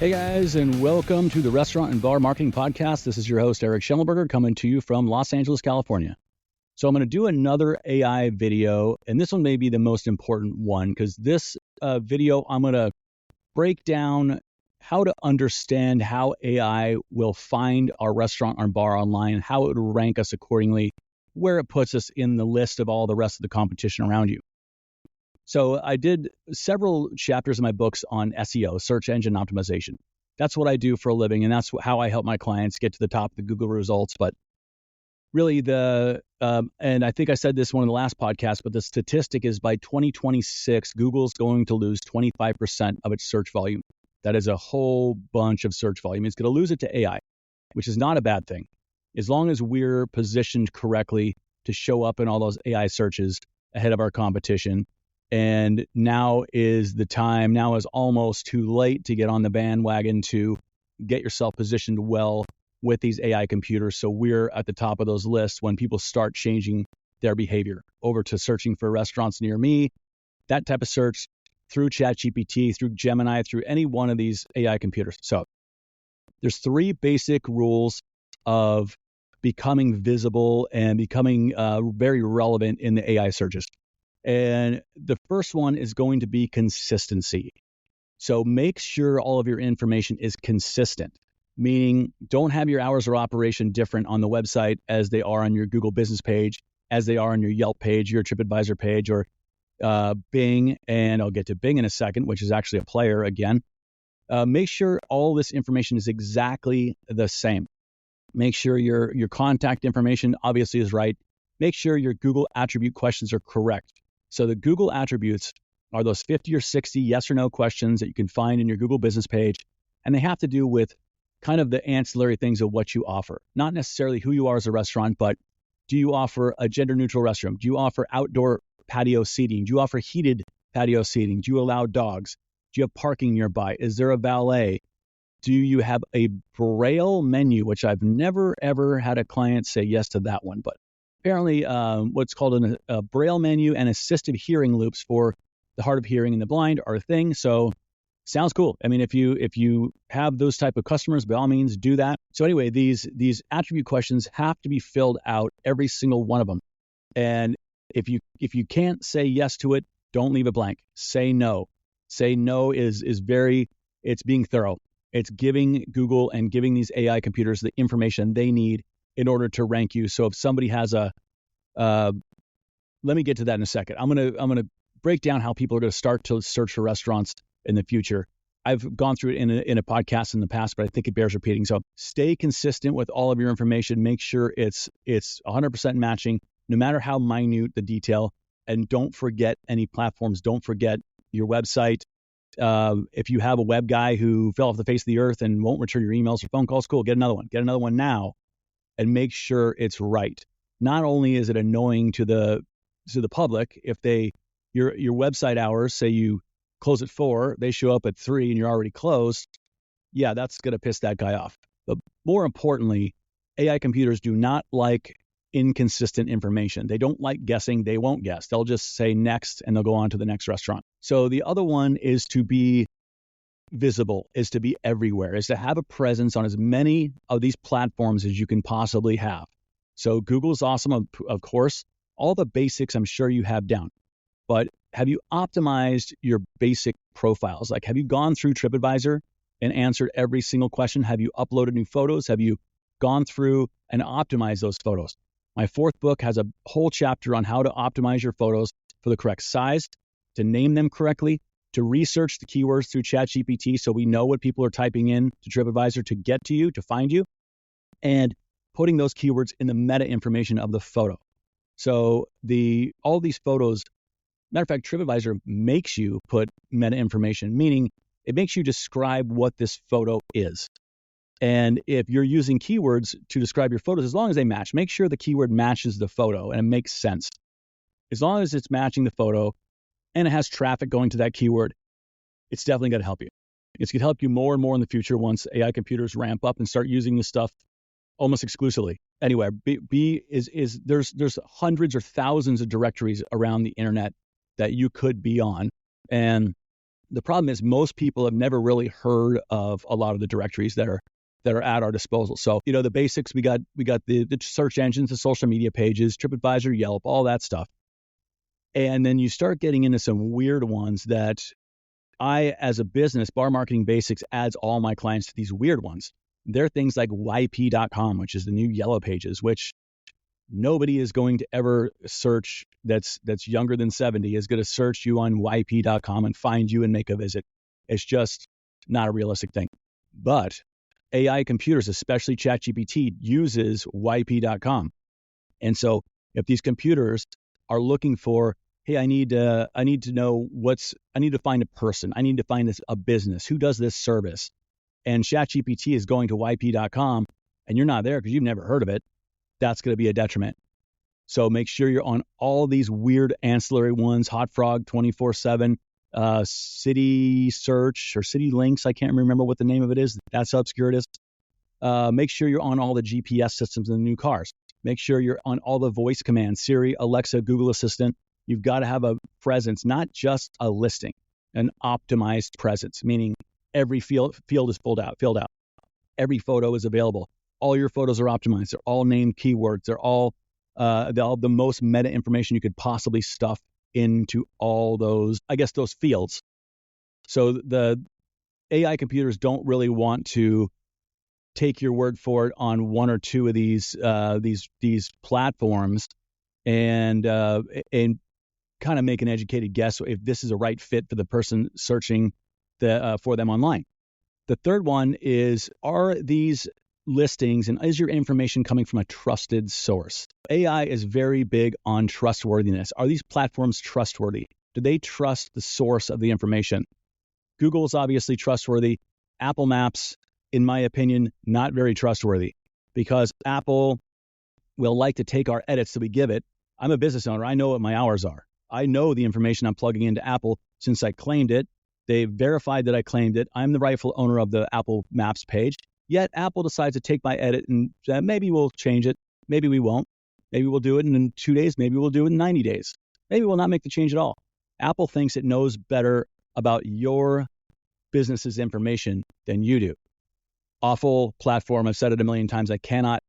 Hey guys, and welcome to the Restaurant and Bar Marketing Podcast. This is your host, Erik Shellenberger, coming to you from Los Angeles, California. So I'm going to do another AI video, and this one may be the most important one because this video, I'm going to break down how to understand how AI will find our restaurant or bar online, how it will rank us accordingly, where it puts us in the list of all the rest of the competition around you. So I did several chapters in my books on SEO, search engine optimization. That's what I do for a living, and that's how I help my clients get to the top of the Google results. But really and I think I said this in one of the last podcasts, but the statistic is by 2026, Google's going to lose 25% of its search volume. That is a whole bunch of search volume. It's going to lose it to AI, which is not a bad thing. As long as we're positioned correctly to show up in all those AI searches ahead of our competition. And now is the time, now is almost too late to get on the bandwagon to get yourself positioned well with these AI computers. So we're at the top of those lists when people start changing their behavior over to searching for restaurants near me, that type of search through ChatGPT, through Gemini, through any one of these AI computers. So there's three basic rules of becoming visible and becoming very relevant in the AI searches. And the first one is going to be consistency. So make sure all of your information is consistent, meaning don't have your hours of operation different on the website as they are on your Google business page, as they are on your Yelp page, your TripAdvisor page, or Bing. And I'll get to Bing in a second, which is actually a player again. Make sure all this information is exactly the same. Make sure your contact information obviously is right. Make sure your Google attribute questions are correct. So the Google attributes are those 50 or 60 yes or no questions that you can find in your Google business page. And they have to do with kind of the ancillary things of what you offer. Not necessarily who you are as a restaurant, but do you offer a gender neutral restroom? Do you offer outdoor patio seating? Do you offer heated patio seating? Do you allow dogs? Do you have parking nearby? Is there a valet? Do you have a Braille menu, which I've never, ever had a client say yes to that one, but apparently what's called a Braille menu and assistive hearing loops for the hard of hearing and the blind are a thing. So sounds cool. I mean, if you have those type of customers, by all means, do that. So anyway, these attribute questions have to be filled out, every single one of them. And if you can't say yes to it, don't leave it blank. Say no. Say no is it's being thorough. It's giving Google and giving these AI computers the information they need in order to rank you. So if somebody has let me get to that in a second. I'm gonna break down how people are going to start to search for restaurants in the future. I've gone through it in a podcast in the past, but I think it bears repeating. So stay consistent with all of your information. Make sure it's 100% matching, no matter how minute the detail. And don't forget any platforms. Don't forget your website. If you have a web guy who fell off the face of the earth and won't return your emails or phone calls, cool. Get another one. Get another one now. And make sure it's right. Not only is it annoying to the public if your website hours, say you close at 4, they show up at 3 and you're already closed. Yeah, that's going to piss that guy off. But more importantly, AI computers do not like inconsistent information. They don't like guessing. They won't guess. They'll just say next and they'll go on to the next restaurant. So the other one is to be visible, is to be everywhere, is to have a presence on as many of these platforms as you can possibly have. So Google's awesome, of course. All the basics I'm sure you have down. But have you optimized your basic profiles? Like, have you gone through TripAdvisor and answered every single question? Have you uploaded new photos? Have you gone through and optimized those photos? My 4th book has a whole chapter on how to optimize your photos for the correct size, to name them correctly, to research the keywords through ChatGPT so we know what people are typing in to TripAdvisor to get to you, to find you, and putting those keywords in the meta information of the photo. So all these photos, matter of fact, TripAdvisor makes you put meta information, meaning it makes you describe what this photo is. And if you're using keywords to describe your photos, as long as they match, make sure the keyword matches the photo and it makes sense. As long as it's matching the photo and it has traffic going to that keyword, it's definitely going to help you. It's going to help you more and more in the future once AI computers ramp up and start using this stuff almost exclusively. Anyway, there's hundreds or thousands of directories around the internet that you could be on. And The problem is most people have never really heard of a lot of the directories that are at our disposal. So, the basics, we got the search engines, the social media pages, TripAdvisor, Yelp, all that stuff. And then you start getting into some weird ones that I, as a business, Bar Marketing Basics adds all my clients to these weird ones. They're things like YP.com, which is the new Yellow Pages, which nobody is going to ever search that's younger than 70 is going to search you on YP.com and find you and make a visit. It's just not a realistic thing. But AI computers, especially ChatGPT, uses YP.com. And so if these computers are looking for, hey, I need to know I need to find a person. I need to find a business. Who does this service? And ChatGPT is going to YP.com and you're not there because you've never heard of it. That's going to be a detriment. So make sure you're on all these weird ancillary ones, Hot Frog 24/7, City Search or City Links. I can't remember what the name of it is. That's how obscure it is. Make sure you're on all the GPS systems in the new cars. Make sure you're on all the voice commands, Siri, Alexa, Google Assistant. You've got to have a presence, not just a listing, an optimized presence, meaning every field is filled out. Every photo is available. All your photos are optimized. They're all named keywords. They're all the most meta information you could possibly stuff into all those fields. So the AI computers don't really want to take your word for it on one or two of these platforms and kind of make an educated guess if this is a right fit for the person searching for them online. The third one is, are these listings and is your information coming from a trusted source? AI is very big on trustworthiness. Are these platforms trustworthy? Do they trust the source of the information? Google is obviously trustworthy. Apple Maps, in my opinion, not very trustworthy because Apple will like to take our edits that we give it. I'm a business owner. I know what my hours are. I know the information I'm plugging into Apple since I claimed it. They verified that I claimed it. I'm the rightful owner of the Apple Maps page. Yet Apple decides to take my edit and maybe we'll change it. Maybe we won't. Maybe we'll do it in 2 days. Maybe we'll do it in 90 days. Maybe we'll not make the change at all. Apple thinks it knows better about your business's information than you do. Awful platform. I've said it a million times. I cannot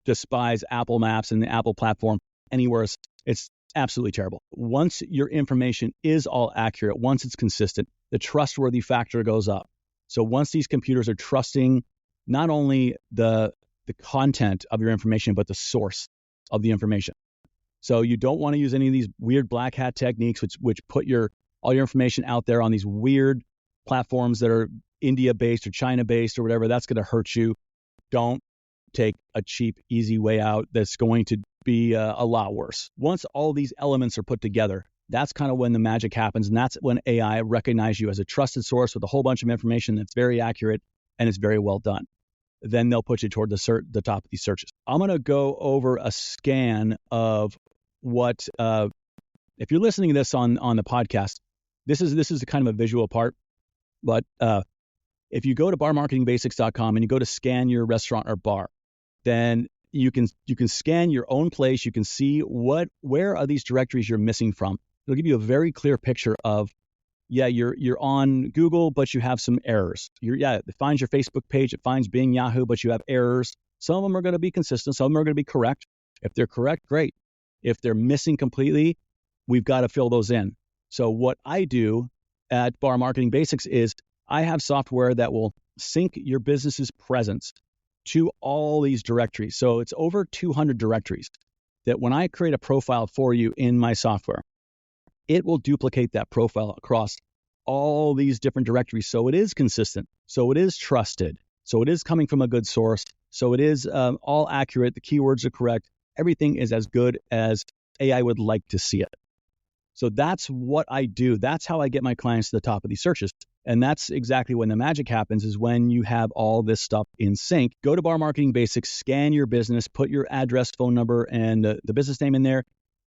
despise Apple Maps and the Apple platform any worse. It's absolutely terrible. Once your information is all accurate, once it's consistent, the trustworthy factor goes up. So once these computers are trusting not only the content of your information, but the source of the information. So you don't want to use any of these weird black hat techniques, which put all your information out there on these weird platforms that are India-based or China-based or whatever. That's going to hurt you. Don't take a cheap, easy way out that's going to be a lot worse. Once all these elements are put together, that's kind of when the magic happens. And that's when AI recognizes you as a trusted source with a whole bunch of information that's very accurate and it's very well done. Then they'll put you toward the top of these searches. I'm going to go over a scan of what, if you're listening to this on the podcast, this is a kind of a visual part, but if you go to barmarketingbasics.com and you go to scan your restaurant or bar, then you can scan your own place. You can see where are these directories you're missing from. It'll give you a very clear picture of, you're on Google, but you have some errors. It finds your Facebook page, it finds Bing, Yahoo, but you have errors. Some of them are going to be consistent, some of them are going to be correct. If they're correct, great. If they're missing completely, we've got to fill those in. So what I do at Bar Marketing Basics is I have software that will sync your business's presence to all these directories. So it's over 200 directories that when I create a profile for you in my software, it will duplicate that profile across all these different directories. So it is consistent. So it is trusted. So it is coming from a good source. So it is all accurate. The keywords are correct. Everything is as good as AI would like to see it. So that's what I do. That's how I get my clients to the top of these searches. And that's exactly when the magic happens, is when you have all this stuff in sync. Go to Bar Marketing Basics, scan your business, put your address, phone number, and the business name in there.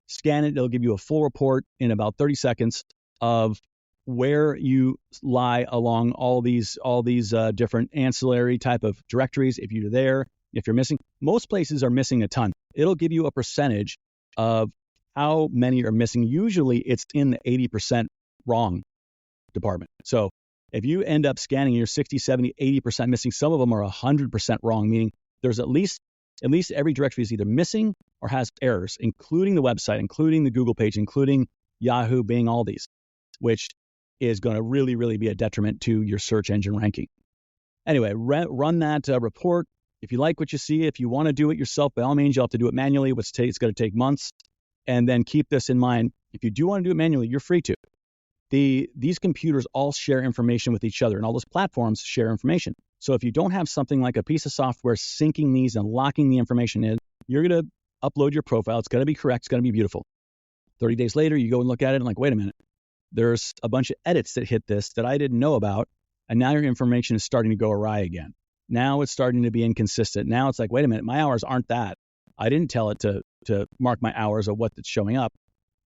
Scan it. It'll give you a full report in about 30 seconds of where you lie along all these different ancillary type of directories. If you're there, if you're missing, most places are missing a ton. It'll give you a percentage of how many are missing. Usually it's in the 80% wrong. department. So if you end up scanning, you're 60, 70, 80% missing. Some of them are 100% wrong, meaning there's at least every directory is either missing or has errors, including the website, including the Google page, including Yahoo, Bing, all these, which is going to really, really be a detriment to your search engine ranking. Anyway, run that report. If you like what you see, if you want to do it yourself, by all means, you'll have to do it manually. It's going to take months. And then keep this in mind. If you do want to do it manually, you're free to. These computers all share information with each other, and all those platforms share information. So if you don't have something like a piece of software syncing these and locking the information in, you're going to upload your profile. It's going to be correct. It's going to be beautiful. 30 days later, you go and look at it and like, wait a minute. There's a bunch of edits that hit this that I didn't know about, and now your information is starting to go awry again. Now it's starting to be inconsistent. Now it's like, wait a minute, my hours aren't that. I didn't tell it to mark my hours of what's showing up.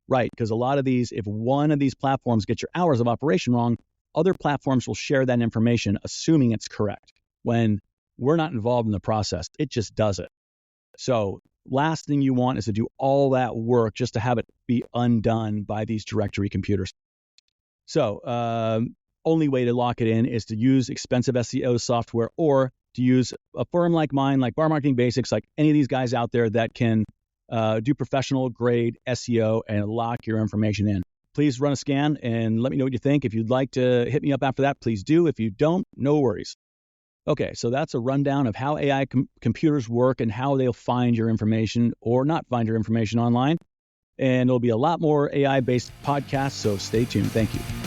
Right, because a lot of these, if one of these platforms gets your hours of operation wrong, other platforms will share that information, assuming it's correct. When we're not involved in the process, it just does it. So last thing you want is to do all that work just to have it be undone by these directory computers. So only way to lock it in is to use expensive SEO software, or to use a firm like mine, like Bar Marketing Basics, like any of these guys out there that can do professional grade SEO and lock your information in. Please run a scan and let me know what you think. If you'd like to hit me up after that, please do. If you don't, no worries. Okay, so that's a rundown of how AI computers work and how they'll find your information or not find your information online. And there'll be a lot more AI-based podcasts, so stay tuned. Thank you.